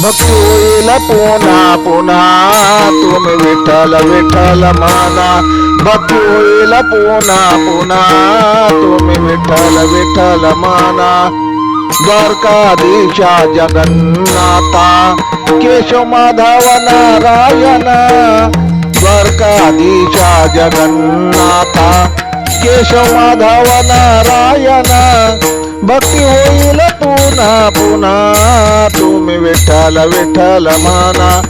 भक्ती होईल पुन्हा पुन्हा तुम्ही विठ्ठल विठ्ठल माना. भक्ती होईल पुन्हा पुन्हा तुम्ही विठ्ठल विठ्ठल माना. द्वारकाधीशा जगन्नाथा केशव माधव नारायण. द्वारकाधीशा जगन्नाथा केशव माधव नारायण. भक्ती होईल पुन्हा पुन्हा तुम्ही विठ्ठल विठ्ठल माना.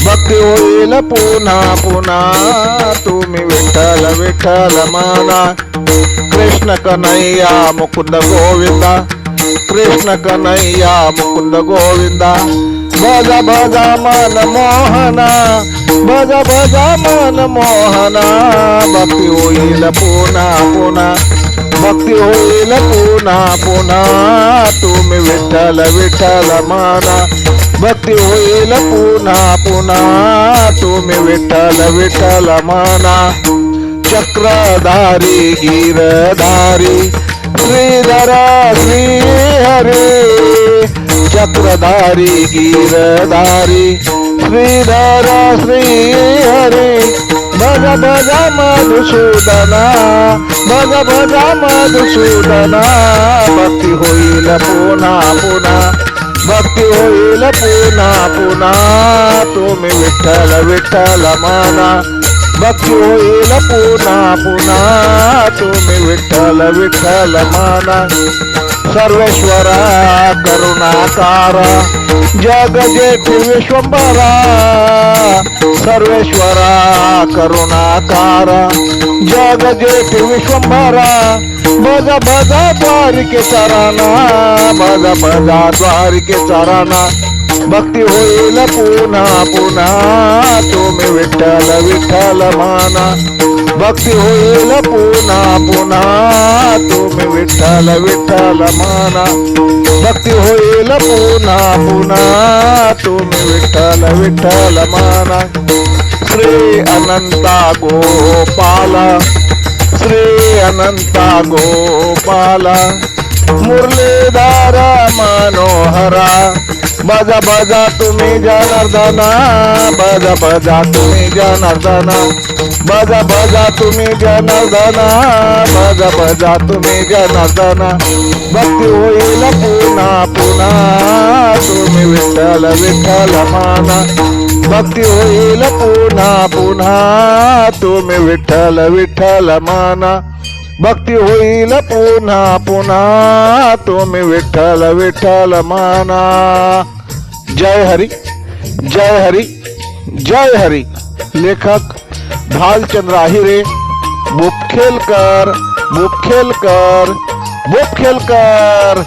भक्ती होईल पुन्हा पुन्हा तुम्ही विठ्ठल विठ्ठल माना. कृष्ण कन्हैया मुकुंद गोविंदा. कृष्ण कन्हैया मुकुंद गोविंदा. भज भज मन मोहना. भज भज मन मोहना. भक्ती होईल पुन्हा पुन्हा. भक्ती होईल पुन्हा पुन्हा तुम्ही विठ्ठल विठ्ठल माना. भक्ती होईल पुन्हा पुन्हा तुम्ही विठ्ठल विठ्ठल माना. चक्रधारी गिरधारी श्रीधर श्रीहरी. चक्रधारी गिरधारी श्रीधर श्रीहरी. भज भज मधुसूदना. भज भज मधुसूदना. भक्ती होईल पुन्हा पुन्हा. भक्ती होईल पुन्हा पुन्हा तुम्ही विठ्ठल विठ्ठल माना. भक्ती होईल पुन्हा पुन्हा तुम्ही विठ्ठल विठ्ठल माना. सर्वेश्वरा करुणाकारा जगजेठी विश्वंभरा. सर्वेश्वरा करुणाकारा जगजेठी विश्वंभरा. भज भज द्वारिके चरणा. भज भज द्वारिके चरणा. भक्ती होईल पुन्हा पुन्हा तुम्ही विठ्ठल विठ्ठल माना. भक्ती होईल पुन्हा पुन्हा तुम्ही विठ्ठल विठ्ठल माना. भक्ती होईल पुन्हा पुन्हा तुम्ही विठ्ठल विठ्ठल माना. श्री अनंता गोपाला. श्री अनंता गोपाला. मुरलीधर मनोहरा. भजा भजा तुम्ही जनार्दना. भजा भजा तुम्ही जनार्दना. भजा भजा तुम्ही जनार्दना. भजा भजा तुम्ही जनार्दना. भक्ती होईल पुन्हा पुन्हा तुम्ही विठ्ठल विठ्ठल माना. भक्ती होईल पुन्हा पुन्हा तुम्ही विठ्ठल विठ्ठल माना. भक्ती होईल पुन्हा पुन्हा तुम्ही विठ्ठल विठ्ठल माना. जय हरी जय हरी जय हरी. लेखक भालचंद्र आहिरे. बुखेलकर बुखेलकर बुखेलकर.